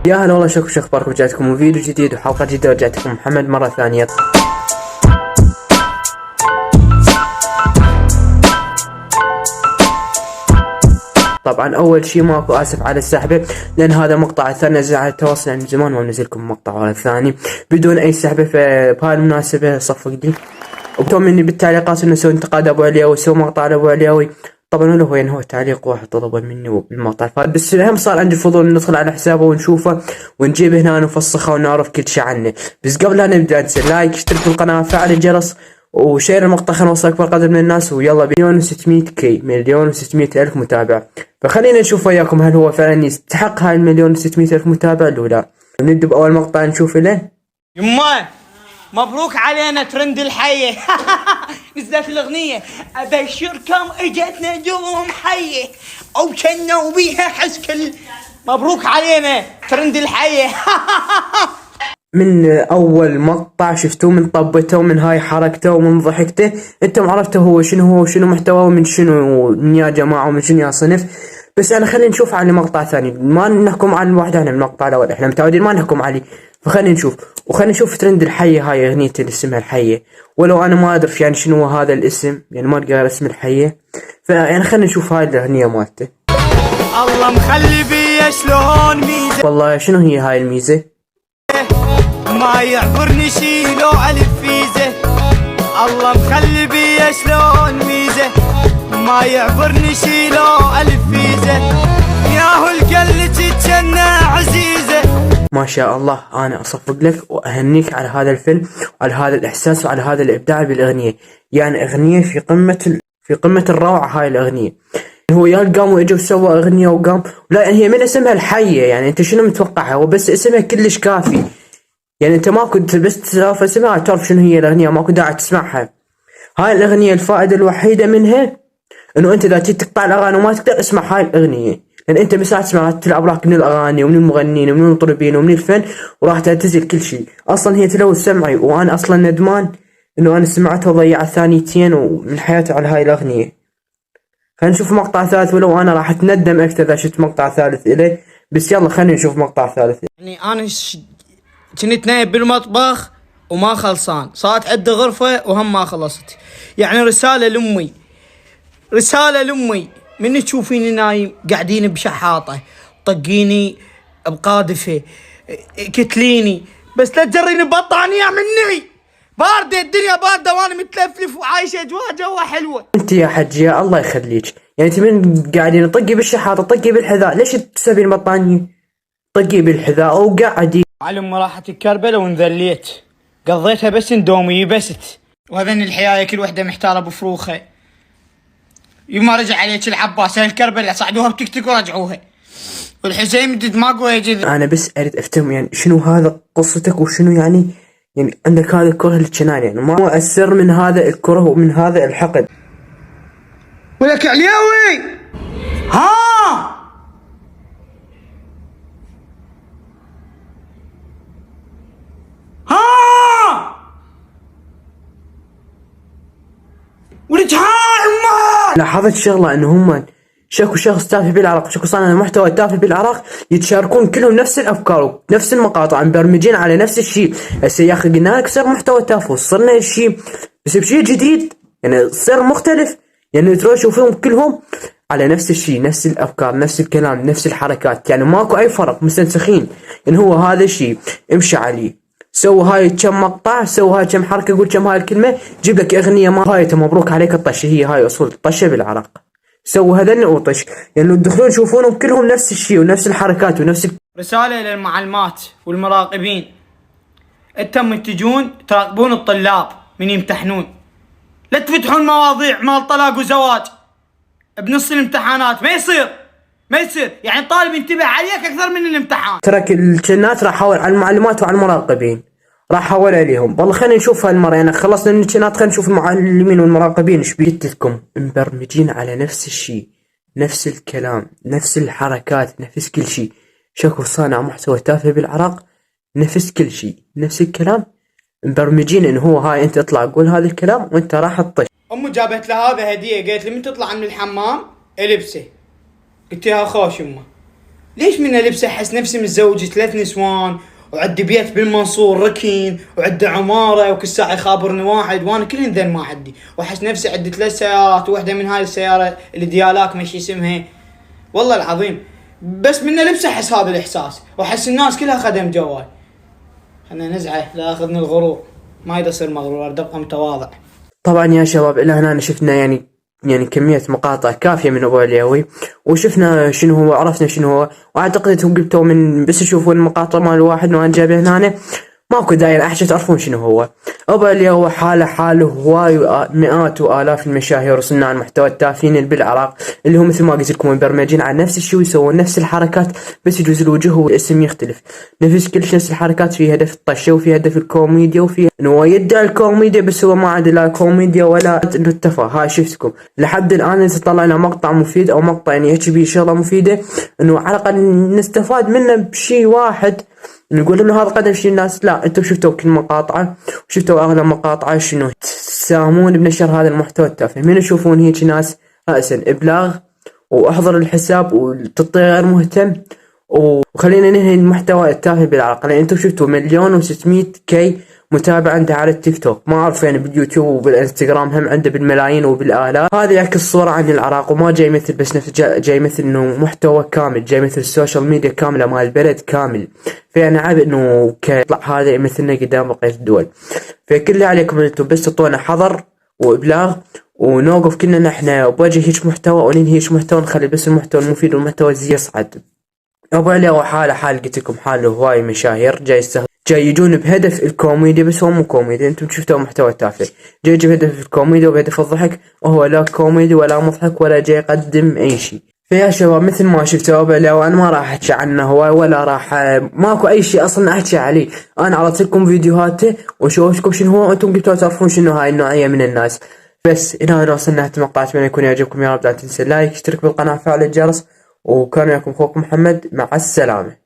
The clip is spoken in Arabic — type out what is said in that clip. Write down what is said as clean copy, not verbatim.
يا هلا والله، شو اخباركم؟ جاتكم فيديو جديد وحلقة جديدة، ورجعتكم محمد مرة ثانية. طبعا اول شي ماكو، اسف على السحبة، لان هذا مقطع الثاني نزل على التواصل من زمان وما نزلكم مقطع ولا ثاني بدون اي سحبة. فبهاي المناسبة صفق لي وكتبوا مني بالتعليقات انه سوي انتقاد ابو علياوي، سوي مقطع لابو علياوي. طبعا ولا هو يعني هو تعليق واحد طلبه مني بالمقطع، بس هم صار عندي فضول ندخل على حسابه ونشوفه ونجيب هنا نفسخه ونعرف كل شي عنه. بس قبل لا نبدا انسى لايك، اشترك بالقناه، فعل الجرس وشير المقطع، خلينا نوصل اكبر قدر من الناس، ويلا مليون و600 كي، مليون و600 الف متابع. فخلينا نشوف وياكم هل هو فعلا يستحق هاي المليون و600 الف متابع ولا لا. نبدا باول مقطع نشوف له. يمه مبروك علينا ترند الحية. نزلت الأغنية أبشركم اجتنا نجوم حية أو كنوا بيها حسكل. مبروك علينا ترند الحية. من اول مقطع شفتوه من طبته ومن هاي حركته ومن ضحكته انتم عرفتوا هو شنو محتواه ومن شنو يا جماعة ومن شنو يا صنف. بس انا خلينا نشوف على مقطع ثاني، ما نحكم على الواحد احنا من المقطع الاول، احنا متعودين ما نحكم عليه. فخلينا نشوف وخلينا نشوف ترند الحية، هاي اغنية اللي اسمها الحية، ولو انا ما ادري يعني شنو هذا الاسم، يعني ما القى اسم الحية. فيعني خلينا نشوف هاي الاغنية مالته. الله مخلي بيا شلون ميزة، والله شنو هي هاي الميزة؟ ما يعبرني شي لو الف فيزة. الله مخلي بيا شلون ميزة، ما يعبرني شي لو الف فيزة. ياهو القلتي تجنى عزيزة. ما شاء الله، انا اصفق لك واهنيك على هذا الفيلم وعلى هذا الاحساس وعلى هذا الابداع بالاغنيه. يعني اغنيه في قمه الروعه هاي الاغنيه. هو يا قام واجا وسوى اغنيه وقام، لا يعني هي من اسمها الحيه، يعني انت شنو متوقعها؟ هو بس اسمها كلش كافي، يعني انت ما كنت بس تعرف اسمها تعرف شنو هي الاغنيه، ما كنت داعي تسمعها. هاي الاغنيه الفائده الوحيده منها انه انت اذا تقطع الاغاني وما تقدر اسمع هاي الاغنيه، لان انت بس راح تسمع تلعب راك من الاغاني ومن المغنيين ومن المطربين ومن الفن، وراح تعتزل كل شيء. اصلا هي تلوث سمعي، وانا اصلا ندمان انه انا سمعتها وضيعت ثانيتين ومن حياتي على هاي الاغنيه. خلينا نشوف مقطع ثالث، ولو انا راح اتندم اكثر اذا شفت مقطع ثالث اليه. بس يلا خلينا نشوف مقطع ثالث. يعني انا كنت نايم بالمطبخ وما خلصان، صارت عندي غرفة وهم ما خلصت. يعني رسالة لأمي من تشوفيني نايم قاعدين بشحاطة، طقيني بقاذفة، كتليني، بس لا تجريني ببطانية مني. باردة الدنيا باردة وانا متلفلف وعايشة جوا حلوة. انت يا حجية الله يخليك، يعني انت من قاعدين طقي بالشحاطة، طقي بالحذاء، ليش تسوين بطانية؟ طقي بالحذاء وقعدي. على امي راحت الكربلة وانذليت، قضيتها بس اندومي بست. وهذن الحياية كل وحدة محتارة بفروخها. يما رجع عليك العباس الكربلة صعدوها بتيك توك ورجعوها، والحسين مدد ماكو يجذب. انا بس اريد افتهم يعني شنو هذا قصتك، وشنو يعني عندك هذا الكره للجنان، يعني ما هو السر من هذا الكره ومن هذا الحقد. ولك علياوي ها ولك ها امه. لاحظت شغله انه هم شكو شخص تافه بالعراق، شكو صانع محتوى تافه بالعراق يتشاركون كلهم نفس الافكار ونفس المقاطع، مبرمجين على نفس الشيء. هسه يا اخي قلنا لك صار محتوى تافه، صرنا الشيء بس بشيء جديد، يعني صار مختلف. يعني تروح تشوفهم كلهم على نفس الشيء، نفس الافكار، نفس الكلام، نفس الحركات، يعني ماكو اي فرق، مستنسخين. يعني هو هذا الشيء امشي عليه، سوي هاي كم مقطع، سوي هاي كم حركه، قول كم هاي الكلمه، جيب لك اغنيه ما هاي مبروك عليك الطشه. هي هاي اصول الطشه بالعراق، سووا هذا وطش. يعني تدخلون تشوفونهم كلهم نفس الشيء ونفس الحركات ونفس رسالة للمعلمات والمراقبين، انتم من تجون تراقبون الطلاب من يمتحنون، لا تفتحون مواضيع مال طلاق وزواج بنص الامتحانات. ما يصير يعني الطالب ينتبه عليك اكثر من الامتحان. ترك الجنات راح احول على المعلمات وعلى المراقبين، راح احول عليهم. والله خلينا نشوف هالمره، يعني خلصنا من الجنات، خلينا نشوف المعلمين والمراقبين ايش بيتكم. مبرمجين على نفس الشيء، نفس الكلام، نفس الحركات، نفس كل شيء. شكو صانع محتوى تافه بالعراق، نفس كل شيء، نفس الكلام، مبرمجين انه هو هاي انت اطلع قول هذا الكلام وانت راح تطش. امي جابت لها هذا هديه، قالت لي من تطلع من الحمام البسه. قلت لها خوش امه، ليش من لبسه احس نفسي متزوج 3 نسوان وعندي بيت بالمنصور ركين وعندي عماره وكل ساعه يخابرني واحد وانا كلهن ذن ما عندي، واحس نفسي عندي 3 سيارات وواحده من هاي السياره اللي ديالاك ماشي اسمها، والله العظيم بس من لبسه احس هذا الاحساس، واحس الناس كلها خدم جوال. خلنا نزعه لا اخذني الغرور، ما يصير مغرور، ابقى متواضع. طبعا يا شباب الى هنا شفنا يعني كمية مقاطع كافية من ابو عليوي، وشفنا شنو هو، عرفنا شنو هو، واعتقد انتم قلتوا من بس تشوفون المقاطع مال الواحد وانا جايبه هنا ماكو داعي احكي تعرفون شنو هو. ابو عليوي حاله هواي مئات والاف المشاهير وصناع المحتوى التافهين اللي بالعراق اللي هم مثل ما قلت لكم مبرمجين على نفس الشيء ويسوون نفس الحركات بس يجوز الوجه والاسم يختلف، نفس الحركات، في هدف الطشه وفي هدف الكوميديا وفي انه هو يدعي الكوميديا بس هو ما عنده لا كوميديا ولا انه التفاهه. هاي شفتكم لحد الان اذا طلعنا مقطع مفيد او مقطع يعني هيك بيه شغله مفيده انه على الاقل نستفاد منه بشيء واحد نقول انه هذا قدم شيء الناس، لا انتم شفتوا كل مقاطعه وشفتوا اغلب مقاطعه شنو تساهمون بنشر هذا المحتوى التافه. من يشوفون هيك ناس رأسا ابلاغ واحضر الحساب وتطير غير مهتم، وخلينا ننهي المحتوى التافه بالعراق لان انتم شفتوا 1,600,000 متابع عنده على التيك توك، ما اعرف يعني باليوتيوب وبالانستغرام هم عنده بالملايين وبالالاف. هذا يعكس صورة عن العراق وما جاي مثل بس نفس جاي مثل انه محتوى كامل، جاي مثل السوشيال ميديا كاملة مال البلد كامل، فيعني عيب انه يطلع هذا يمثلنا قدام بقية الدول. فكل اللي عليكم انتم بس تعطونا حظر وابلاغ ونوقف كلنا احنا بوجه هيك محتوى وننهي هيك محتوى، نخلي بس المحتوى المفيد والمحتوى الزي يصعد. ابو علي حال قلت لكم حاله هواي مشاهير جاي يجون بهدف الكوميديا بس هو مو كوميديا، انتم شفتوا محتوى تافه، جاي يجي بهدف الكوميديا وبهدف الضحك وهو لا كوميدي ولا مضحك ولا جاي يقدم اي شيء. فيا شباب مثل ما شفتوا ابو علي وانا ما راح احكي عنه هواي ولا راح ماكو اي شيء اصلا احكي عليه، انا عرضت لكم فيديوهاته وشوفتكم شنو هو وانتم قلتوا تعرفون شنو هاي النوعيه من الناس. بس الى هنا وصلنا نهاية المقطع، اتمنى يكون يعجبكم، يا رب لا تنسى اللايك، اشترك بالقناه، فعل الجرس، وكان وياكم اخوكم محمد، مع السلامه.